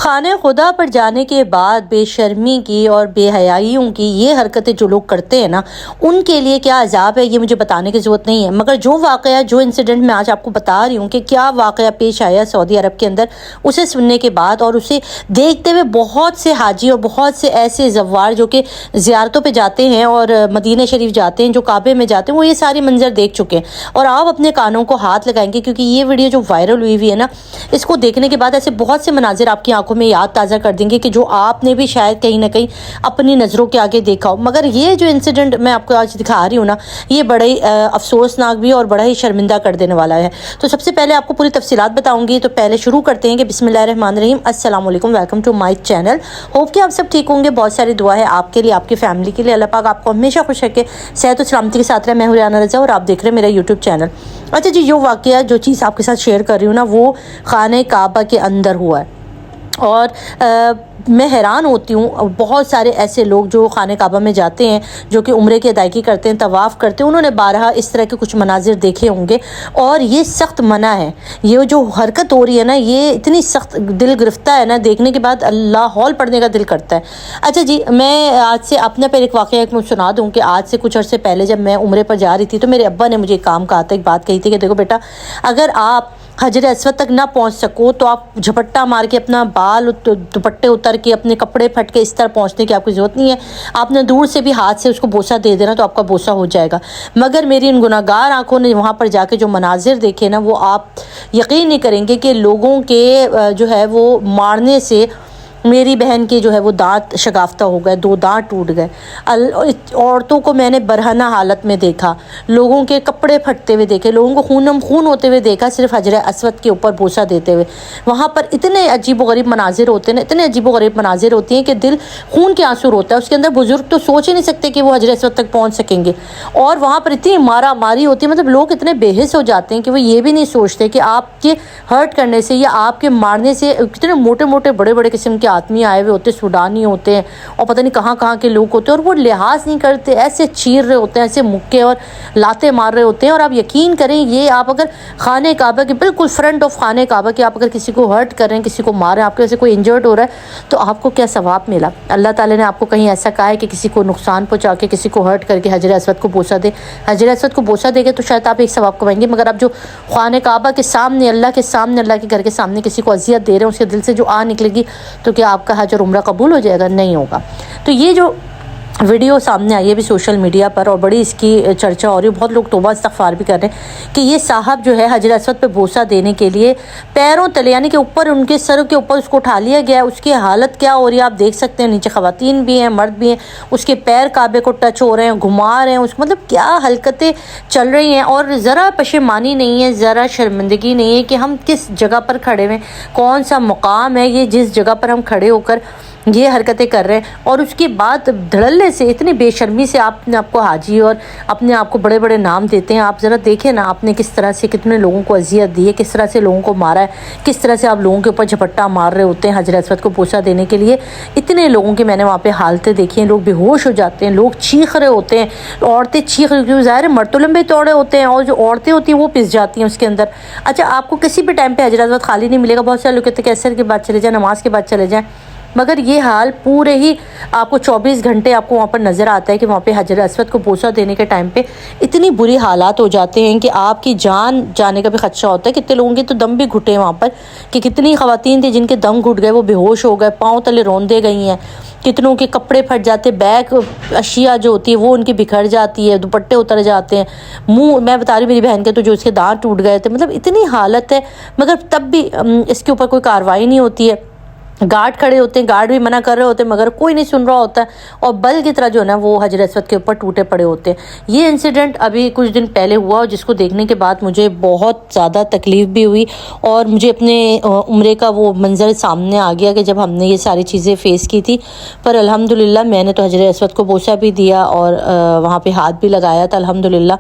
خانہ خدا پر جانے کے بعد بے شرمی کی اور بے حیائیوں کی یہ حرکتیں جو لوگ کرتے ہیں نا، ان کے لیے کیا عذاب ہے یہ مجھے بتانے کی ضرورت نہیں ہے، مگر جو واقعہ، جو انسیڈنٹ میں آج آپ کو بتا رہی ہوں کہ کیا واقعہ پیش آیا سعودی عرب کے اندر، اسے سننے کے بعد اور اسے دیکھتے ہوئے بہت سے حاجی اور بہت سے ایسے زوار جو کہ زیارتوں پہ جاتے ہیں اور مدینہ شریف جاتے ہیں، جو کعبے میں جاتے ہیں، وہ یہ ساری منظر دیکھ چکے ہیں اور آپ اپنے کانوں کو ہاتھ لگائیں گے، کیونکہ یہ ویڈیو جو وائرل ہوئی ہے نا، اس کو دیکھنے کے بعد ایسے بہت سے مناظر آپ کی آنکھوں میں یاد تازہ کر دیں گے کہ جو آپ نے بھی شاید کہیں نہ کہیں اپنی نظروں کے آگے دیکھا ہو۔ مگر یہ جو انسیڈنٹ میں آپ کو آج دکھا رہی ہوں نا، یہ بڑا ہی افسوسناک بھی اور بڑا ہی شرمندہ کر دینے والا ہے۔ تو سب سے پہلے آپ کو پوری تفصیلات بتاؤں گی، تو پہلے شروع کرتے ہیں کہ بسم اللہ الرحمن الرحیم۔ السلام علیکم، welcome to my channel. Hope کہ آپ سب ٹھیک ہوں گے، بہت ساری دعا ہے آپ کے لیے، آپ کی فیملی کے لیے، اللہ پاک آپ کو ہمیشہ خوش رکھے، صحت و سلامتی کے ساتھ رہے۔ میں ہوں ریانہ رضا اور آپ دیکھ رہے ہیں میرا یوٹیوب چینل۔ اچھا جی، جو واقعہ، جو چیز آپ کے ساتھ شیئر کر رہی ہوں نا، وہ خانہ کعبہ کے اندر ہوا ہے اور میں حیران ہوتی ہوں، بہت سارے ایسے لوگ جو خانہ کعبہ میں جاتے ہیں، جو کہ عمرے کی ادائیگی کرتے ہیں، طواف کرتے ہیں، انہوں نے بارہا اس طرح کے کچھ مناظر دیکھے ہوں گے اور یہ سخت منع ہے۔ یہ جو حرکت ہو رہی ہے نا، یہ اتنی سخت دل گرفتہ ہے نا، دیکھنے کے بعد اللہ ہول پڑھنے کا دل کرتا ہے۔ اچھا جی، میں آج سے اپنا پہلے ایک واقعہ ایک سنا دوں کہ آج سے کچھ عرصے پہلے جب میں عمرے پر جا رہی تھی تو میرے ابا نے مجھے ایک کام کہا تھا، ایک بات کہی تھی کہ دیکھو بیٹا، اگر آپ حجر اسود تک نہ پہنچ سکو تو آپ جھپٹا مار کے اپنا بال دوپٹے اتر کے اپنے کپڑے پھٹ کے اس طرح پہنچنے کی آپ کی ضرورت نہیں ہے، آپ نے دور سے بھی ہاتھ سے اس کو بوسہ دے دینا تو آپ کا بوسہ ہو جائے گا۔ مگر میری ان گناہگار آنکھوں نے وہاں پر جا کے جو مناظر دیکھے نا، وہ آپ یقین نہیں کریں گے کہ لوگوں کے جو ہے وہ مارنے سے میری بہن کے جو ہے وہ دانت شگافتہ ہو گئے، 2 دانت ٹوٹ گئے۔ عورتوں کو میں نے برہنہ حالت میں دیکھا، لوگوں کے کپڑے پھٹتے ہوئے دیکھے، لوگوں کو خونم خون ہوتے ہوئے دیکھا، صرف حجر اسود کے اوپر بوسہ دیتے ہوئے۔ وہاں پر اتنے عجیب و غریب مناظر ہوتے ہیں، اتنے عجیب و غریب مناظر ہوتی ہیں کہ دل خون کے آنسو روتا ہے۔ اس کے اندر بزرگ تو سوچ ہی نہیں سکتے کہ وہ حجر اسود تک پہنچ سکیں گے، اور وہاں پر اتنی مارا ماری ہوتی ہے، مطلب لوگ اتنے بے حس ہو جاتے ہیں کہ وہ یہ بھی نہیں سوچتے کہ آپ کے ہرٹ کرنے سے یا آپ کے مارنے سے کتنے موٹے موٹے بڑے بڑے قسم کے آدمی آئے ہوئے ہوتے، سوڈانی ہوتے ہیں اور پتہ نہیں کہاں کہاں کے لوگ ہوتے ہیں، اور وہ لحاظ نہیں کرتے، ایسے چیر رہے ہوتے ہیں، ایسے مکے اور لاتے مار رہے ہوتے ہیں۔ اور آپ یقین کریں، یہ آپ اگر خانہ کعبہ کے بالکل فرنٹ آف خانہ کعبہ کے آپ اگر کسی کو ہرٹ کر رہے ہیں، کسی کو مار رہے ہیں، آپ کے وجہ سے کوئی انجرڈ ہو رہا ہے، تو آپ کو کیا ثواب ملا؟ اللہ تعالیٰ نے آپ کو کہیں ایسا کہا ہے کہ کسی کو نقصان پہنچا کے، کسی کو ہرٹ کر کے حجر اسود کو بوسہ دے؟ حجر اسود کو بوسہ دے گے تو شاید آپ ایک ثواب کمائیں گے، مگر آپ جو خانہ کعبہ کے سامنے، اللہ کے سامنے، اللہ کے گھر کے سامنے کسی کو اذیت دے رہے ہیں، اس کے دل سے جو نکلے گی تو کیا آپ کا حج اور عمرہ قبول ہو جائے گا؟ نہیں ہوگا۔ تو یہ جو ویڈیو سامنے آئی ہے بھی سوشل میڈیا پر اور بڑی اس کی چرچا ہو رہی ہے، بہت لوگ توبہ استغفار بھی کر رہے ہیں کہ یہ صاحب جو ہے حجر اسود پہ بوسہ دینے کے لیے پیروں تلے، یعنی کہ اوپر ان کے سر کے اوپر اس کو اٹھا لیا گیا ہے، اس کی حالت کیا ہو رہی ہے آپ دیکھ سکتے ہیں، نیچے خواتین بھی ہیں، مرد بھی ہیں، اس کے پیر کعبے کو ٹچ ہو رہے ہیں، گھما رہے ہیں اس کو، مطلب کیا حرکتیں چل رہی ہیں، اور ذرا پشیمانی نہیں ہے، ذرا شرمندگی نہیں ہے کہ ہم کس جگہ پر کھڑے ہوئے، کون سا مقام ہے یہ جس جگہ پر ہم کھڑے ہو کر یہ حرکتیں کر رہے ہیں، اور اس کے بعد دھڑلے سے، اتنی بے شرمی سے آپ نے آپ کو حاجی اور اپنے آپ کو بڑے بڑے نام دیتے ہیں۔ آپ ذرا دیکھیں نا، آپ نے کس طرح سے کتنے لوگوں کو اذیت دی ہے، کس طرح سے لوگوں کو مارا ہے، کس طرح سے آپ لوگوں کے اوپر جھپٹا مار رہے ہوتے ہیں حجر اسود کو بوسہ دینے کے لیے۔ اتنے لوگوں کی میں نے وہاں پہ حالتیں دیکھی ہیں، لوگ بے ہوش ہو جاتے ہیں، لوگ چیخ رہے ہوتے ہیں، عورتیں چیخ رہی ہوتی ہیں، ظاہر ہے مرد تو لمبے توڑے ہوتے ہیں اور جو عورتیں ہوتی ہیں وہ پس جاتی ہیں اس کے اندر۔ اچھا، آپ کو کسی بھی ٹائم پہ حجر اسود خالی نہیں ملے گا، بہت سارے لوگ کہتے ہیں کہ عصر کے بعد چلے جائیں، نماز کے بعد چلے جائیں، مگر یہ حال پورے ہی آپ کو 24 گھنٹے آپ کو وہاں پر نظر آتا ہے کہ وہاں پہ حجر اسود کو بوسہ دینے کے ٹائم پہ اتنی بری حالات ہو جاتے ہیں کہ آپ کی جان جانے کا بھی خدشہ ہوتا ہے۔ کتنے لوگوں کے تو دم بھی گھٹے وہاں پر، کہ کتنی خواتین تھیں جن کے دم گھٹ گئے، وہ بے ہوش ہو گئے، پاؤں تلے روندے گئی ہیں، کتنوں کے کپڑے پھٹ جاتے، بیک اشیاء جو ہوتی ہے وہ ان کی بکھر جاتی ہے، دوپٹے اتر جاتے ہیں، منہ، میں بتا رہی ہوں میری بہن کے تو جو اس کے دانت ٹوٹ گئے تھے، مطلب اتنی حالت ہے، مگر تب بھی اس کے اوپر کوئی کارروائی نہیں ہوتی ہے۔ گارڈ کھڑے ہوتے ہیں، گارڈ بھی منع کر رہے ہوتے ہیں، مگر کوئی نہیں سن رہا ہوتا ہے، اور بل کی طرح جو ہے نا وہ حجر اسود کے اوپر ٹوٹے پڑے ہوتے ہیں۔ یہ انسیڈنٹ ابھی کچھ دن پہلے ہوا، جس کو دیکھنے کے بعد مجھے بہت زیادہ تکلیف بھی ہوئی، اور مجھے اپنے عمرے کا وہ منظر سامنے آ گیا کہ جب ہم نے یہ ساری چیزیں فیس کی تھی، پر الحمدللہ میں نے تو حجر اسود کو بوسہ بھی دیا اور وہاں پہ ہاتھ بھی لگایا تھا الحمدللہ۔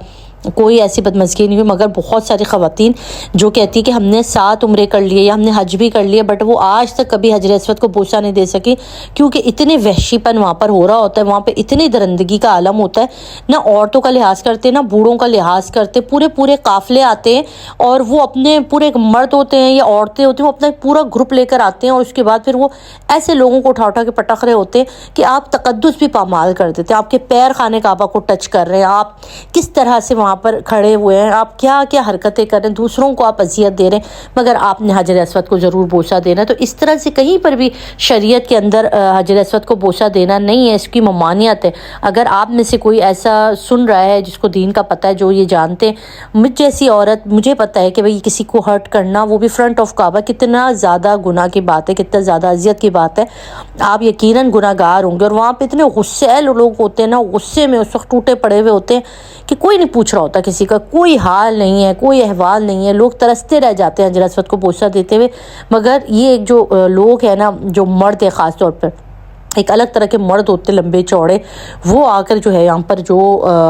کوئی ایسی بدمزگی نہیں ہوئی، مگر بہت ساری خواتین جو کہتی کہ ہم نے 7 عمرے کر لیے یا ہم نے حج بھی کر لیے، بٹ وہ آج تک کبھی حجر اسود کو بوسہ نہیں دے سکی، کیونکہ اتنے وحشی پن وہاں پر ہو رہا ہوتا ہے، وہاں پہ اتنی درندگی کا عالم ہوتا ہے، نہ عورتوں کا لحاظ کرتے نہ بوڑھوں کا لحاظ کرتے، پورے قافلے آتے ہیں اور وہ اپنے پورے مرد ہوتے ہیں یا عورتیں ہوتی ہیں، وہ اپنا پورا گروپ لے کر آتے ہیں، اور اس کے بعد پھر وہ ایسے لوگوں کو اٹھا کے پٹخ رہے ہوتے ہیں کہ آپ تقدس بھی پامال کر دیتے ہیں، آپ کے پیر خانہ کعبہ کو ٹچ کر رہے ہیں، آپ کس طرح سے وہاں پر کھڑے ہوئے ہیں، آپ کیا کیا حرکتیں کر رہے ہیں، دوسروں کو آپ اذیت دے رہے ہیں، مگر آپ نے حجر اسود کو ضرور بوسہ دینا ہے۔ تو اس طرح سے کہیں پر بھی شریعت کے اندر حجر اسود کو بوسہ دینا نہیں ہے، اس کی ممانعت ہے۔ اگر آپ میں سے کوئی ایسا سن رہا ہے جس کو دین کا پتہ ہے، جو یہ جانتے ہیں، مجھ جیسی عورت مجھے پتہ ہے کہ بھئی کسی کو ہرٹ کرنا، وہ بھی فرنٹ آف کعبہ، کتنا زیادہ گناہ کی بات ہے، کتنا زیادہ اذیت کی بات ہے، آپ یقیناً گناہ گار ہوں گے۔ اور وہاں پہ اتنے غصے لوگ ہوتے ہیں نا، غصے میں اس وقت ٹوٹے پڑے ہوئے ہوتے ہیں کہ کوئی نہیں پوچھ رہا ہوتا کسی کا، کوئی حال نہیں ہے، کوئی احوال نہیں ہے، لوگ ترستے رہ جاتے ہیں حجر اسود کو بوسہ دیتے ہوئے۔ مگر یہ جو لوگ ہیں نا، جو مرد ہے خاص طور پر، ایک الگ طرح کے مرد ہوتے لمبے چوڑے، وہ آ کر جو ہے یہاں پر جو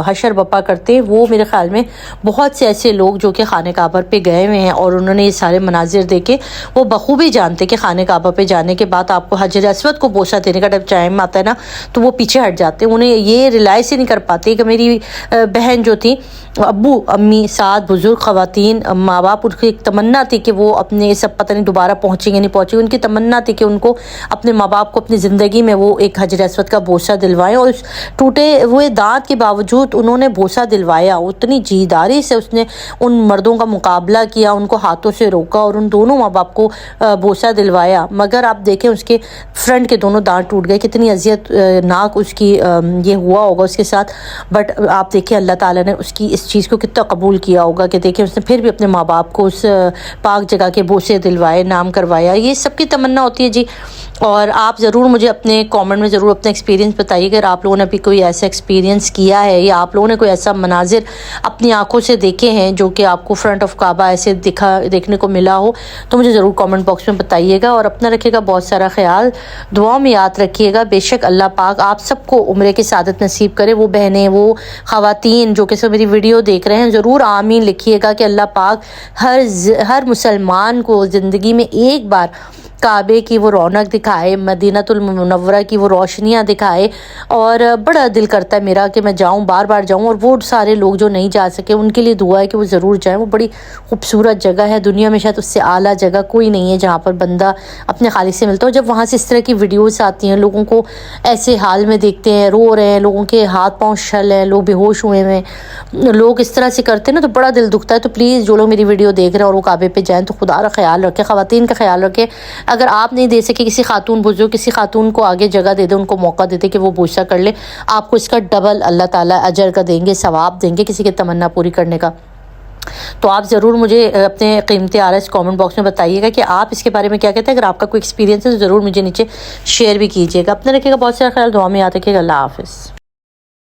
حشر بپا کرتے ہیں، وہ میرے خیال میں بہت سے ایسے لوگ جو کہ خانہ کعبہ پہ گئے ہوئے ہیں اور انہوں نے یہ سارے مناظر دیکھے، وہ بخوبی جانتے کہ خانہ کعبہ پہ جانے کے بعد آپ کو حجر اسود کو بوسہ دینے کا جب ٹائم آتا ہے نا، تو وہ پیچھے ہٹ جاتے ہیں۔ انہیں یہ ریلائز ہی نہیں کر پاتے کہ میری بہن جو تھی، ابو امی 7 بزرگ خواتین، ماں باپ، ان کی ایک تمنا تھی کہ وہ اپنے سب پتہ نہیں دوبارہ پہنچیں گے نہیں پہنچیں گے، ان کی تمنا تھی کہ ان کو اپنے ماں باپ کو اپنی زندگی میں وہ ایک حجر اسود کا بوسہ دلوائیں، اور اس ٹوٹے ہوئے دانت کے باوجود انہوں نے بوسہ دلوایا۔ اتنی جیداری سے اس نے ان مردوں کا مقابلہ کیا، ان کو ہاتھوں سے روکا اور ان دونوں ماں باپ کو بوسہ دلوایا۔ مگر آپ دیکھیں اس کے فرنٹ کے دونوں دانت ٹوٹ گئے، کتنی اذیت ناک اس کی یہ ہوا ہوگا اس کے ساتھ، بٹ آپ دیکھیں اللہ تعالیٰ نے اس کی اس چیز کو کتنا قبول کیا ہوگا کہ دیکھیں اس نے پھر بھی اپنے ماں باپ کو اس پاک جگہ کے بوسے دلوائے، نام کروایا۔ یہ سب کی تمنا ہوتی ہے جی۔ اور آپ ضرور مجھے اپنے کامنٹ میں ضرور اپنا ایکسپیرینس بتائیے، اگر آپ لوگوں نے بھی کوئی ایسا ایکسپیرینس کیا ہے یا آپ لوگوں نے کوئی ایسا مناظر اپنی آنکھوں سے دیکھے ہیں جو کہ آپ کو فرنٹ آف کعبہ ایسے دیکھنے کو ملا ہو، تو مجھے ضرور کامنٹ باکس میں بتائیے گا۔ اور اپنا رکھیے گا بہت سارا خیال، دعاؤں میں یاد رکھیے گا۔ بے شک اللہ پاک آپ سب کو عمرے کی سعادت نصیب کرے۔ وہ بہنیں، وہ خواتین جو کہ سب میری ویڈیو دیکھ رہے ہیں، ضرور آمین لکھیے گا کہ اللہ پاک ہر مسلمان کو زندگی میں ایک بار کعبے کی وہ رونق دکھائے، مدینہ المنورہ کی وہ روشنیاں دکھائے، اور بڑا دل کرتا ہے میرا کہ میں جاؤں، بار بار جاؤں۔ اور وہ سارے لوگ جو نہیں جا سکے ان کے لیے دعا ہے کہ وہ ضرور جائیں۔ وہ بڑی خوبصورت جگہ ہے، دنیا میں شاید اس سے اعلیٰ جگہ کوئی نہیں ہے جہاں پر بندہ اپنے خالق سے ملتا ہو۔ جب وہاں سے اس طرح کی ویڈیوز آتی ہیں، لوگوں کو ایسے حال میں دیکھتے ہیں، رو رہے ہیں، لوگوں کے ہاتھ پاؤں شل ہیں، لوگ بے ہوش ہوئے ہیں، لوگ اس طرح سے کرتے ہیں نا، تو بڑا دل دکھتا ہے۔ تو پلیز جو لوگ میری ویڈیو دیکھ رہے ہیں اور وہ کعبے پہ جائیں، تو خدا کا خیال رکھیں، خواتین کا خیال رکھیں۔ اگر آپ نہیں دے سکے، کسی خاتون بزرگ، کسی خاتون کو آگے جگہ دے دیں، ان کو موقع دے دیں کہ وہ بوسہ کر لے، آپ کو اس کا ڈبل اللہ تعالیٰ اجر کا دیں گے، ثواب دیں گے کسی کی تمنا پوری کرنے کا۔ تو آپ ضرور مجھے اپنے قیمتی آرائز کامنٹ باکس میں بتائیے گا کہ آپ اس کے بارے میں کیا کہتے ہیں۔ اگر آپ کا کوئی ایکسپیرینس ہے تو ضرور مجھے نیچے شیئر بھی کیجیے گا۔ اپنے رکھیے گا بہت سارا خیال، دعا میں یاد رکھیے گا۔ اللہ حافظ۔